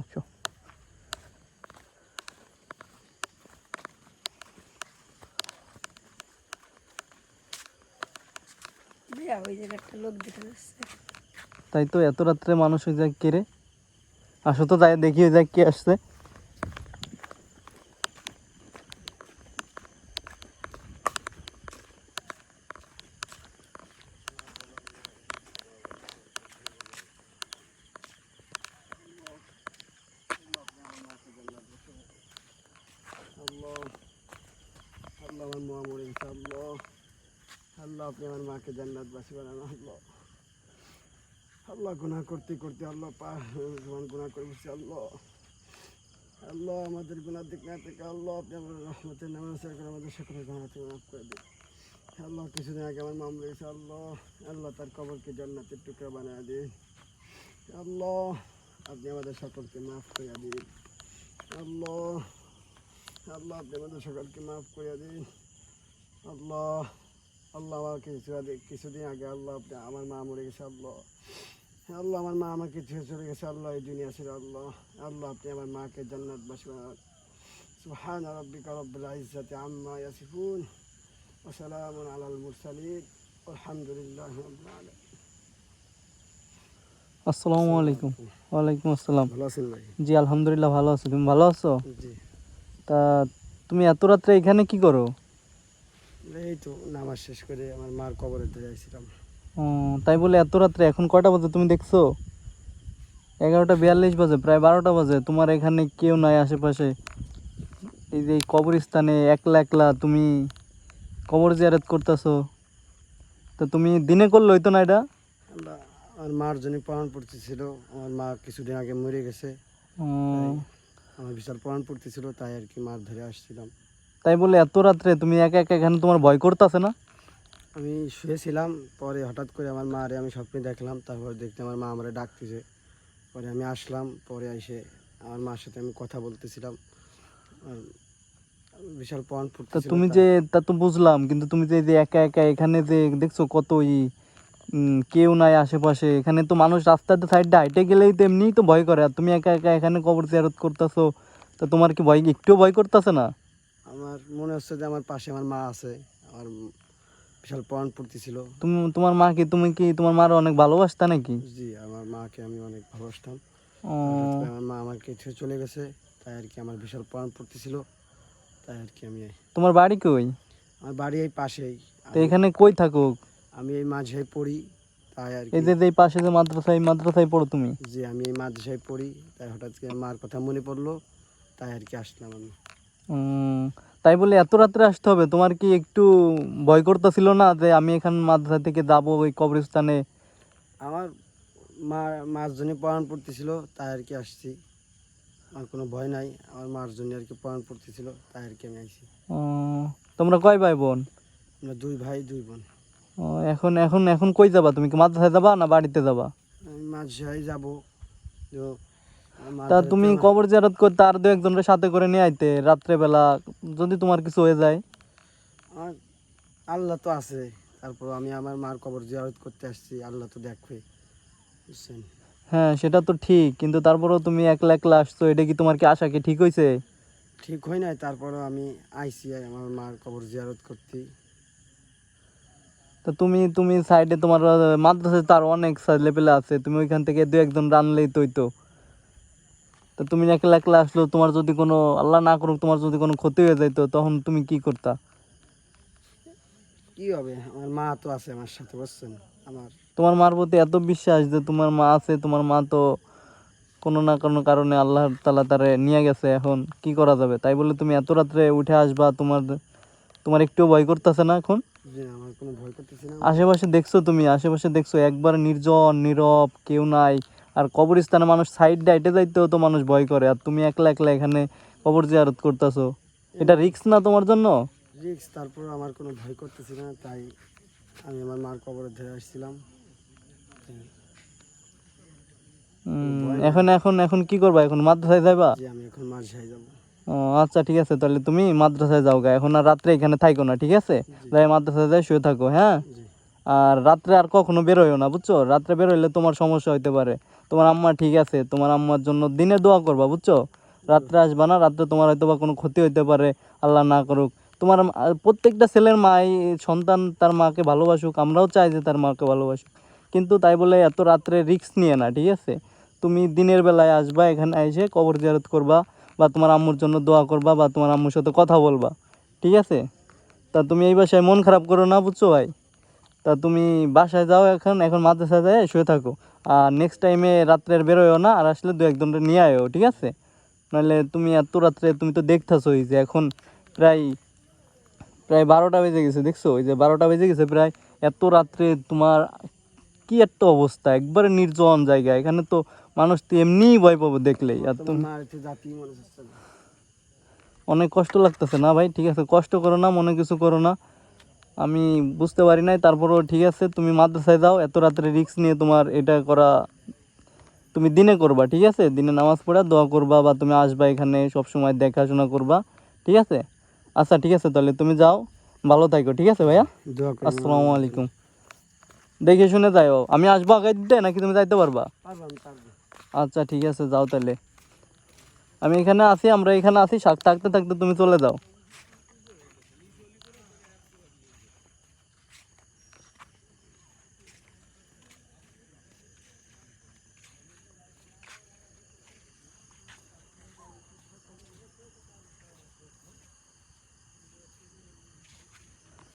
আচ্ছা তাই তো, এত রাত্রে মানুষ ওই জায়গায় কে রে? আসো তো, যাই দেখি ওই জায়গায় কে আসছে। আল্লাহ আমার মা মরে গেছে, আল্লাহ আল্লাহ আপনি আমার মাকে জান্নাতবাসী বানান। আল্লাহ আল্লাহ গুনাহ করতে করতে আল্লাহ গুনাহ করে বসছি। আল্লাহ আল্লাহ আমাদের গুনাহ দিক না থেকে আল্লাহ আপনি আমার রহমতের নামে করে আমাদের সকলে গুনাহ থেকে মাফ করে দিন। আল্লাহ কিছুদিন আগে আমার মা মরে গেছে, আল্লাহ আল্লাহ তার কবরকে জান্নাতের টুকরা বানিয়ে দিন। আল্লাহ আপনি আমাদের সকলকে মাফ করে দিন। আল্লাহ আল্লাহ আপনি আমাদের সকলকে মাফ করে দিন। আল্লাহ আল্লাহ আমাকে কিছুদিন আগে আল্লাহ আপনি আমার মা মরে গেছে, আল্লাহ আল্লাহ আমার মা আমাকে ছেড়ে চলে গেছে, আল্লাহ এই দুনিয়া ছিল। আল্লাহ আল্লাহ আপনি আমার মাকে জান্নাতবাসী বানান। সুবহান রাব্বিকা রব্বিল ইজ্জাতি আম্মা ইয়াসিফুন ওয়া সালামুন আলাল মুরসালিন আলহামদুলিল্লাহি রাব্বিল আলামিন। আসসালামু আলাইকুম। ওয়ালাইকুম আসসালাম। ভালো আছেন ভাই? জি আলহামদুলিল্লাহ ভালো আছি, তুমি ভালো আছো? জি। তা তুমি এত রাত্রে এখানে কি করো? এই তো নামাজ শেষ করে আমার মার কবরের ধারে আসছিলাম। তাই বলে এত রাত্রে, এখন কয়টা বাজে তুমি দেখছো? 11:42 বাজে, প্রায় 12টা বাজে। তোমার এখানে কেউ নাই আশেপাশে, এই যে এই কবরস্থানে একলা একলা তুমি কবর জিয়ারত করতেছো। তা তুমি দিনে করলে হইতো না এটা? আল্লাহ আমার মার জন্য প্রাণ পড়তেছিল, আমার মা কিছুদিন আগে মরে গেছে, আমার বিশাল প্রাণ পড়তেছিল, তাই আর কি মার ধরে আসছিলাম। তাই বলে এত রাত্রে তুমি একা একা এখানে, তোমার ভয় করতেছে না? আমি শুয়েছিলাম, পরে হঠাৎ করে আমার মারে আমি স্বপ্নে দেখলাম, তারপর দেখতে আমার মা আমারে ডাকতেছে, পরে আমি আসলাম, পরে এসে আমার মার সাথে আমি কথা বলতেছিলাম, আর বিশাল প্রাণ তা পড়তেছিল। তুমি যে, তা তো বুঝলাম, কিন্তু তুমি যে যে একা একা এখানে যে দেখছো কত কেউ নাই আশেপাশে, এখানে তো মানুষ রাস্তাতে সাইডে হাইটে গেলেই তো এমনিই তো ভয় করে, আর তুমি একা একা এখানে কবর জিয়ারত করতেছো, তা তোমার কি ভয়, একটুও ভয় করতেছে না? আমার মনে হচ্ছে যে আমার পাশে আমার মা আছে, আমার বিশাল প্রাণ পড়তেছিল। তোমার মা কি, তুমি কি তোমার মার অনেক ভালোবাসতা নাকি? জি, আমার মাকে আমি অনেক ভালোবাসতাম। ও, আমার মা আমাকে ছেড়ে চলে গেছে, তাই আর কি আমার বিশাল প্রাণ পড়তেছিল, তাই আর কি আমি। তোমার বাড়ি কই? আমার বাড়ি এই পাশেই। তো এখানে কই থাকো? আমি এই মাঝে পড়ি, তাই আর এই কি। যে এই পাশে যে মাদ্রাসা, এই মাদ্রাসায় পড়ো তুমি? জি, আমি এই মাদ্রাসায় পড়ি, তাই হঠাৎ করে মার কথা মনে পড়লো, তাই আর কি আসলাম আমি। তাই বলে এত রাত্রে আসতে হবে? তোমার কি একটু ভয় করতেছিল না যে আমি এখান মাদ্রাসা থেকে যাবো ওই কবরস্থানে? আমার মার জন্য প্রাণ পড়তেছিল, তাই আর কি আসছি। আমার কোনো ভয় নাই, আমার মার জন্য আর কি প্রাণ পড়তেছিল, তাই আর কি আমি আসছি। তোমরা কয় ভাই বোন? আমরা 2 ভাই 2 বোন। এখন এখন এখন কই যাবা তুমি? কি মাদ্রাসায় যাবা না বাড়িতে যাবা? আমি মাঝে যাবো। তো তা তুমি কবর জিয়ারত করতে আর 2-1জনের সাথে করে নিয়ে আইতে রাত্রে বেলা, যদি তোমার কিছু হয়ে যায়। আমার আল্লাহ তো আছে, তারপর আমি আমার মার কবর জিয়ারত করতে আসছি, আল্লাহ তো দেখবে, বুঝছেন? হ্যাঁ সেটা তো ঠিক, কিন্তু তারপরেও তুমি একলা একলা আসছো, এটা কি তোমার কি আশা কি ঠিক হয়েছে? ঠিক হয় নাই, তারপরও আমি আইসি আমার মার কবর জিয়ারত করতে। তো তুমি তুমি সাইডে তোমার মাদ্রাসায় তার অনেক ছেলেপেলে আছে, তুমি ওইখান থেকে 2-1জন রানলেই তো হইতো। তো তুমি একলা একলা আসলো, তোমার যদি কোনো, আল্লাহ না করুক, তোমার যদি কোনো ক্ষতি হয়ে যাইতো, তখন তুমি কি করতা? কি হবে, আমার মা তো আছে আমার সাথে, বুঝছেন? আমার তোমার মার প্রতি এত বিশ্বাস যে তোমার মা আছে, তোমার মা তো কোনো না কোনো কারণে আল্লাহ তাআলা তারে নিয়ে গেছে, এখন কি করা যাবে? তাই বলে তুমি এত রাত্রে উঠে আসবা, তোমার তোমার একটুও ভয় করতেছে না এখন? যে আমার কোনো ভয় করতেছি না। আশেপাশে দেখছো তুমি, আশেপাশে দেখছো একবার নির্জন নীরব, কেউ নাই। আর কবরস্থানে মানুষ সাইড দিয়ে হেঁটে যাইতেও তো মানুষ ভয় করে, আর তুমি একলা একলা এখানে কবর জিয়ারত করতেছো, এটা রিস্ক না তোমার জন্য? রিক্স, তারপর আমার কোনো ভয় করতেছি না, তাই আমি আমার মার কবরের ধারে আসছিলাম। এখন এখন এখন কি করবা? এখন মাদ্রাসায় যাবা? যে আমি এখন মাঝায় যাব। ও আচ্ছা ঠিক আছে, তাহলে তুমি মাদ্রাসায় যাও গা, এখন আর রাত্রে এখানে থাইকো না, ঠিক আছে? যাই মাদ্রাসায় যাই শুয়ে থাকো, হ্যাঁ? জি। আর রাত্রে আর কখনো বেরোয়ও না, বুঝছো? রাত্রে বেরোইলে তোমার সমস্যা হইতে পারে। তোমার আম্মা ঠিক আছে, তোমার আম্মার জন্য দিনে দোয়া করবা, বুঝছো? রাত্রে আসবা না, রাত্রে তোমার হয়তো বা কোনো ক্ষতি হইতে পারে, আল্লাহ না করুক। তোমার প্রত্যেকটা ছেলের মাই সন্তান তার মাকে ভালোবাসুক, আমরাও চাই যে তার মাকে ভালোবাসুক, কিন্তু তাই বলে এত রাত্রে রিস্ক নিয়ে না, ঠিক আছে? তুমি দিনের বেলায় আসবা, এখানে এসে কবর জিয়ারত করবা, বা তোমার আম্মুর জন্য দোয়া করবা, বা তোমার আম্মুর সাথে কথা বলবা, ঠিক আছে? তা তুমি এই বাসায় মন খারাপ করো না, বুঝছো ভাই? তা তুমি বাসায় যাও, এখন এখন মাদ্রাসায় যায় শুয়ে থাকো। আর নেক্সট টাইমে রাত্রে আর বেরোয়ও না, আর আসলে দু একজনটা নিয়ে আয়ো, ঠিক আছে? নাহলে তুমি এত রাত্রে, তুমি তো দেখতেছোই যে এখন প্রায় প্রায় 12টা বেজে গেছে, দেখছো? ওই যে 12টা বেজে গেছে প্রায়। এত রাত্রে তোমার কি একটা অবস্থা, একবারে নির্জন জায়গা, এখানে তো মানুষ তো এমনিই ভয় পাবো দেখলেই। আর তোমার তুমি মা হচ্ছে জাতি মনে হচ্ছে না। অনেক কষ্ট লাগতেছে না ভাই? ঠিক আছে, কষ্ট করো না, মনে কিছু করো না, আমি বুঝতে পারি নাই, তারপরেও ঠিক আছে, তুমি মাদ্রাসায় যাও। এত রাত্রে রিস্ক নিয়ে তোমার এটা করা, তুমি দিনে করবা, ঠিক আছে? দিনে নামাজ পড়া দোয়া করবা, বা তুমি আসবা এখানে সব সময় দেখাশোনা করবা, ঠিক আছে? আচ্ছা ঠিক আছে, তাহলে তুমি যাও, ভালো থাকো, ঠিক আছে ভাইয়া? দোয়া করি আসসালামু আলাইকুম। দেখে শুনে যাও, আমি আসবো আগে দিতে নাকি তুমি যাইতে পারবা? পারবো আমি পারবো। আচ্ছা ঠিক আছে, যাও তাহলে। আমি এখানে আছি, আমরা এখানে আছি, থাকতে থাকতে তুমি চলে যাও।